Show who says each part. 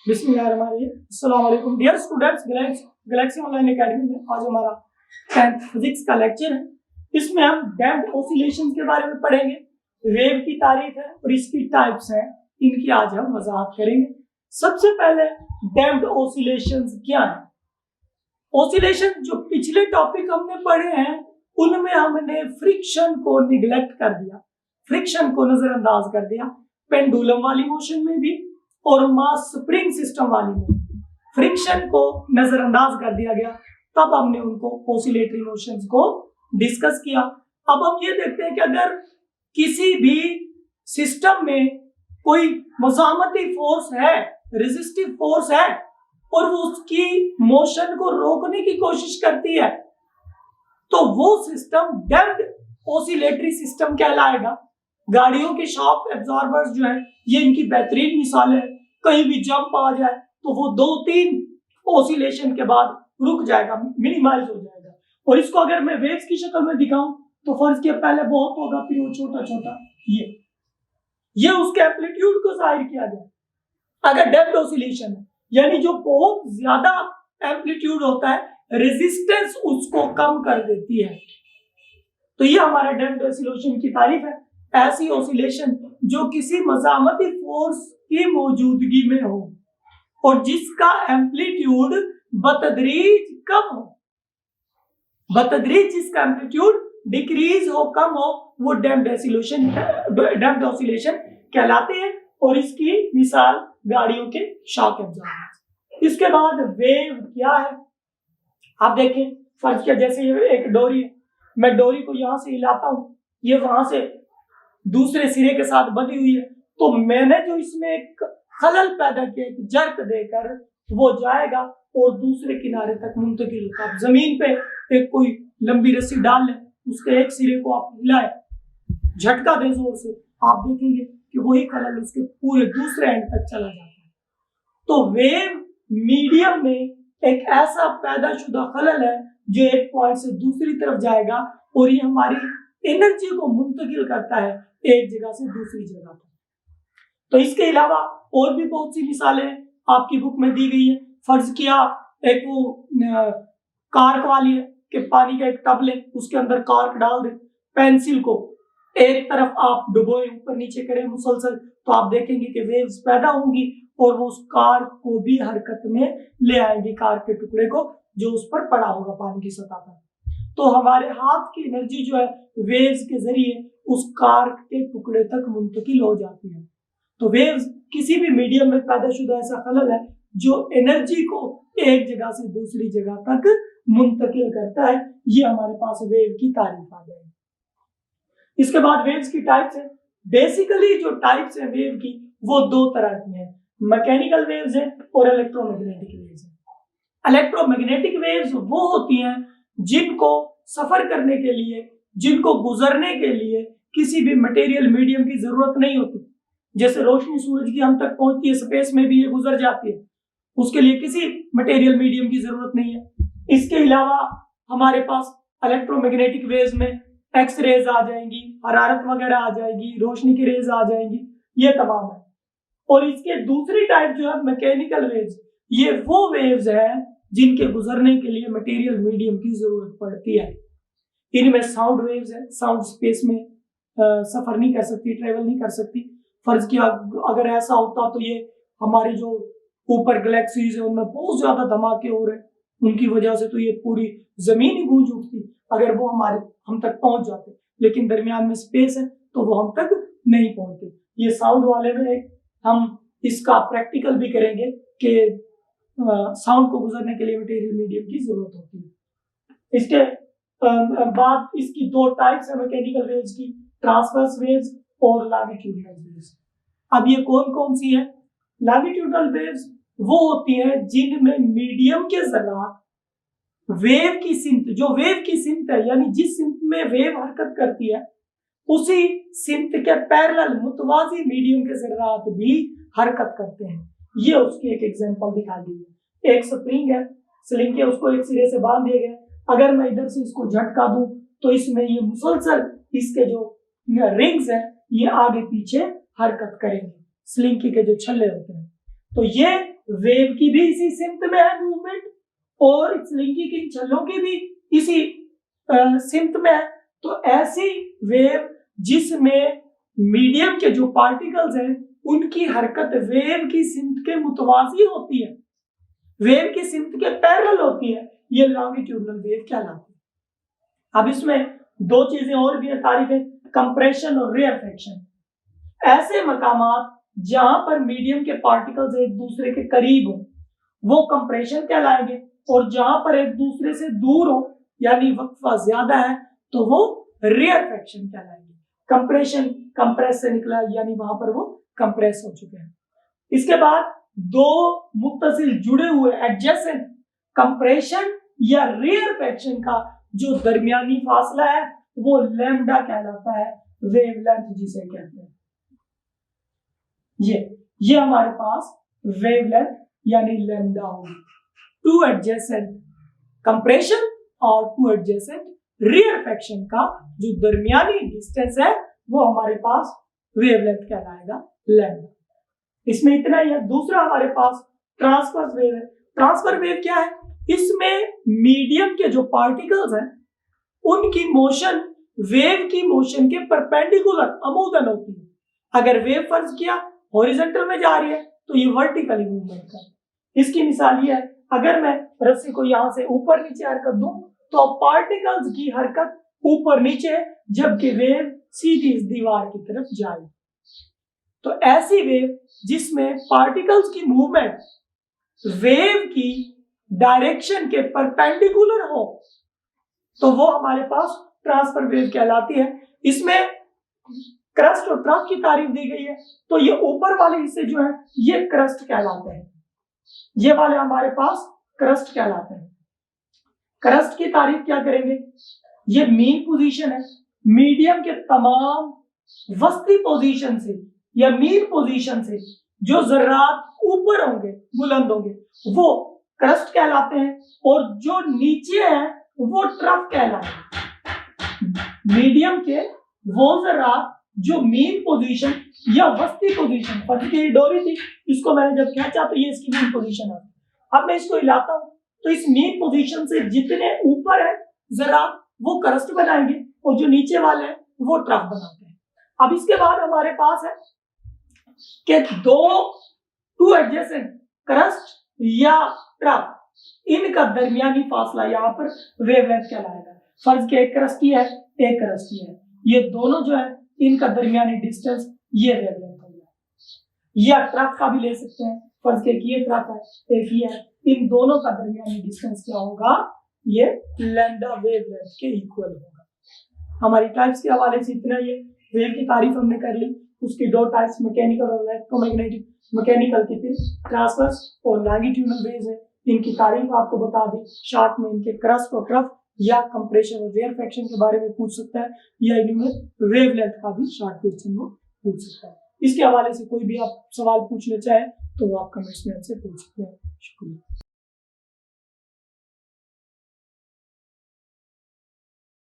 Speaker 1: अस्सलाम वालेकुम dear students, Galaxy Online Academy में आज हमारा 10th फिजिक्स का लेक्चर है। इसमें हम डैम्प्ड ऑसिलेशन के बारे में पढ़ेंगे। वेव की तारीफ है और इसकी टाइप्स हैं, इनकी आज हम वजाहत करेंगे। सबसे पहले डैम्प्ड ऑसिलेशंस क्या है। ऑसिलेशन जो पिछले टॉपिक हमने पढ़े हैं उनमें हमने फ्रिक्शन को निगलेक्ट कर दिया, फ्रिक्शन को नजरअंदाज कर दिया। पेंडुलम वाली मोशन में भी और मास स्प्रिंग सिस्टम वाली में फ्रिक्शन को नजरअंदाज कर दिया गया, तब हमने उनको ऑसिलेटरी मोशंस को डिस्कस किया। अब हम ये देखते हैं कि अगर किसी भी सिस्टम में कोई मुज़ाहमती फोर्स है, रेजिस्टिव फोर्स है और वो उसकी मोशन को रोकने की कोशिश करती है, तो वो सिस्टम डैम्प्ड ऑसिलेटरी सिस्टम कहलाएगा। गाड़ियों के शॉक एब्जॉर्बर्स जो है ये इनकी बेहतरीन मिसाल है। कहीं भी जंप आ जाए तो वो 2-3 ऑसिलेशन के बाद रुक जाएगा, मिनिमाइज हो जाएगा। और इसको अगर मैं वेव्स की शक्ल में दिखाऊं तो फर्ज किया पहले बहुत होगा, फिर वो छोटा छोटा, ये उसके एम्पलीट्यूड को जाहिर किया जाए। अगर डैम्प्ड ऑसिलेशन है यानी जो बहुत ज्यादा एम्पलीट्यूड होता है, रेजिस्टेंस उसको कम कर देती है, तो ये हमारा डैम्प्ड ऑसिलेशन की तारीफ है। ऐसी ऑसिलेशन जो किसी मज़ाहमती फोर्स की मौजूदगी में हो और जिसका एम्पलीट्यूड बतदरीज कम हो, बतदरीज जिसका एम्पलीट्यूड डिक्रीज हो, कम हो, वो डैम्प्ड ऑसिलेशन कहलाते हैं। और इसकी मिसाल गाड़ियों के शॉक एब्जॉर्बर। इसके बाद वेव क्या है आप देखें। फर्ज किया जैसे ये एक डोरी है, मैं डोरी को यहां से हिलाता हूं, ये वहां से दूसरे सिरे के साथ बंधी हुई है, तो मैंने जो इसमें एक खलल पैदा किया, एक जर्क देकर वो जाएगा और दूसरे किनारे तक मुंतकिल होगा। आप जमीन पे एक कोई लंबी रस्सी डाल लें, उसके एक सिरे को आप हिलाए, झटका दें जोर से, आप देखेंगे कि वही खलल उसके पूरे दूसरे एंड तक चला जाता है। तो वेव मीडियम में एक ऐसा पैदाशुदा खलल है जो एक पॉइंट से दूसरी तरफ जाएगा और ये हमारी एनर्जी को मुंतकिल करता है एक जगह से दूसरी जगह तक। तो इसके अलावा और भी बहुत सी मिसालें आपकी बुक में दी गई है। फर्ज किया एक वो कार्क वाली है कि पानी का एक टब लें, उसके अंदर कार्क डाल दें, पेंसिल को एक तरफ आप डुबोए, ऊपर नीचे करें मुसलसल, तो आप देखेंगे कि वेव्स पैदा होंगी और वो उस कार्क को भी हरकत में ले आएंगी, कार्क के टुकड़े को जो उस पर पड़ा होगा पानी की सतह पर। तो हमारे हाथ की एनर्जी जो है वेव्स के जरिए उस कार्क के टुकड़े तक मुंतकिल हो जाती है। तो वेव्स किसी भी मीडियम में पैदाशुदा ऐसा खलल है जो एनर्जी को एक जगह से दूसरी जगह तक मुंतकिल करता है। ये हमारे पास वेव की तारीफ आ जाएगी। इसके बाद वेव्स की टाइप्स है। बेसिकली जो टाइप्स है वेव की वो दो तरह की है, मैकेनिकल वेव्स है और इलेक्ट्रोमैग्नेटिक वेव्स है। इलेक्ट्रोमैग्नेटिक वेव्स वो होती हैं जिनको सफर करने के लिए, जिनको गुजरने के लिए किसी भी मटेरियल मीडियम की जरूरत नहीं होती। जैसे रोशनी सूरज की हम तक पहुंचती है, स्पेस में भी ये गुजर जाती है, उसके लिए किसी मटेरियल मीडियम की जरूरत नहीं है। इसके अलावा हमारे पास इलेक्ट्रोमैग्नेटिक वेव्स में एक्स रेज आ जाएंगी, हरारत वगैरह आ जाएगी, रोशनी की रेज आ जाएंगी, ये तमाम है। और इसके दूसरी टाइप जो है मैकेनिकल वेव्स, ये वो वेव्स हैं जिनके गुजरने के लिए मटेरियल मीडियम की जरूरत पड़ती है। इनमें साउंड वेव्स है, साउंड स्पेस में सफर नहीं कर सकती, ट्रेवल नहीं कर सकती। फर्ज किया अगर ऐसा होता तो ये हमारी जो ऊपर गैलेक्सीज है उनमें बहुत ज्यादा धमाके हो रहे हैं, उनकी वजह से तो ये पूरी जमीन ही गूंज उठती अगर वो हम तक पहुंच जाते, लेकिन दरमियान में स्पेस है तो वो हम तक नहीं पहुंचते। ये साउंड वाले में हम इसका प्रैक्टिकल भी करेंगे कि साउंड को गुजरने के लिए मटेरियल मीडियम की जरूरत होती है। इसके बाद इसकी दो टाइप्स है मैकेनिकल वेव्स की, ट्रांसवर्स वेव्स और लॉन्गिट्यूडनल वेव्स। अब ये कौन कौन सी है। लॉन्गिट्यूडनल वेव्स वो होती है जिनमें मीडियम के जरात वेव की सिमत, जो वेव की सिमत है यानी जिस सिमत में वेव हरकत करती है उसी सिमत के पैरेलल मुतवाजी मीडियम के जरात भी हरकत करते हैं। ये उसकी एक एग्जांपल दिखा दी है। एक स्प्रिंग है, स्लिंग के उसको एक सिरे से बांध दिया गया, अगर मैं इधर से इसको झटका दूं तो इसमें ये मुसलसल इसके जो रिंग्स हैं ये आगे पीछे हरकत करेंगे, स्लिंग के जो छल्ले होते हैं। तो ये वेव की भी इसी सिम्त में है मूवमेंट, और इस लिंकी की छल्लों की भी इसी सिम्त में है। तो ऐसी वेव जिसमें मीडियम के जो पार्टिकल्स हैं उनकी हरकत वेव की सिम्त के मुतवाजी होती है, वेव की सिम्त के पैरेलल होती है, ये लॉन्गिट्यूडनल वेव कहलाती है। अब इसमें दो चीजें और भी हैं तारीफ है, कंप्रेशन और रेयरफेक्शन। ऐसे मकामात जहां पर मीडियम के पार्टिकल्स एक दूसरे के करीब हो वो कंप्रेशन कहलाएंगे, और जहां पर एक दूसरे से दूर हो यानी वक्फा ज्यादा है तो वो रेयरफेक्शन कहलाएंगे। कंप्रेशन कंप्रेस से निकला यानी वहां पर वो कंप्रेस हो चुके हैं। इसके बाद दो मुत्तसिल जुड़े हुए एडजेसेंट कंप्रेशन या रेयरफेक्शन का जो दरमियानी फासला है वो लैम्डा कहलाता है, वेवलेंथ जिसे कहते हैं। ये हमारे पास वेवलेंथ यानी लैम्डा होगी। टू एडजेसेंट कंप्रेशन और टू एडजेसेंट रेयरफेक्शन का जो दरमियानी डिस्टेंस है वो हमारे पास वेवलेंथ कहलाएगा, लैम्डा। इसमें इतना ही है। दूसरा हमारे पास ट्रांसवर्स वेव है। ट्रांसफर वेव क्या है? इसमें मीडियम के जो पार्टिकल्स हैं उनकी मोशन वेव की मोशन के परपेंडिकुलर अमूदन होती है। अगर वेव फर्ज किया हॉरिजॉन्टल में जा रही है तो ये वर्टिकली मूवमेंट कर। इसकी मिसाल ये है, अगर मैं रस्सी को यहां से ऊपर नीचे हरकत दूं तो पार्टिकल्स की हरकत ऊपर नीचे जबकि वेव सीधी इस दीवार की तरफ जाए। तो ऐसी वेव जिसमें पार्टिकल्स की मूवमेंट वेव की डायरेक्शन के परपेंडिकुलर हो तो वो हमारे पास ट्रांसफर वेव कहलाती है। इसमें क्रस्ट और ट्रफ की तारीफ दी गई है। तो ये ऊपर वाले हिस्से जो है ये क्रस्ट कहलाते हैं, ये वाले हमारे पास क्रस्ट कहलाते हैं। क्रस्ट की तारीफ क्या करेंगे? ये मीन पोजीशन है, मीडियम के तमाम वस्ती पोजीशन से या मीन पोजीशन से जो जर्रात ऊपर होंगे बुलंद होंगे वो क्रस्ट कहलाते हैं, और जो नीचे है वो ट्रफ कहलाते हैं। मीडियम के वो जर्रात जो मीन पोजीशन या वस्ती पोजीशन पर की डोरी थी, इसको मैंने जब खींचा तो ये इसकी मीन पोजीशन है। अब मैं इसको हिलाता हूं तो इस मीन पोजीशन से जितने ऊपर है जर्रात वो क्रस्ट बनाएंगे और जो नीचे वाले हैं वो ट्रफ बनाते हैं। अब इसके बाद हमारे पास है कि टू एडजेसेंट क्रस्ट या ट्रफ, इनका दरमियानी फासला यहाँ पर वेवलेंथ कहलाएगा। फर्ज के एक क्रस्ट ही है एक क्रस्ट ही है, ये दोनों जो है इनका दरमियानी डिस्टेंस ये वेवलेंथ हो गया। या ट्रफ का भी ले सकते हैं, फर्ज के ये ट्रफ है एक ही है, इन दोनों का दरमियानी डिस्टेंस क्या होगा? ये लैम्डा वेवलेंथ के इक्वल होगा। हमारी टाइप्स के हवाले से इतना ही है। वेव की तारीफ हमने कर ली, उसकी दो टाइप्स मैकेनिकल और इलेक्ट्रोमैग्नेटिक। मैकेनिकल की फिर ट्रांसवर्स और लॉन्गिट्यूडनल वेव्स है, इनकी तारीफ आपको बता दी। शॉर्ट में इनके क्रस्ट और ट्रफ या कंप्रेशन और रेयरफेक्शन के बारे में पूछ सकता है, या इनमें वेवलेंथ का भी शॉर्ट क्वेश्चन वो पूछ सकता है। इसके हवाले से कोई भी आप सवाल पूछना चाहे तो आप कमेंट्स में हमसे पूछ सकते हैं। शुक्रिया।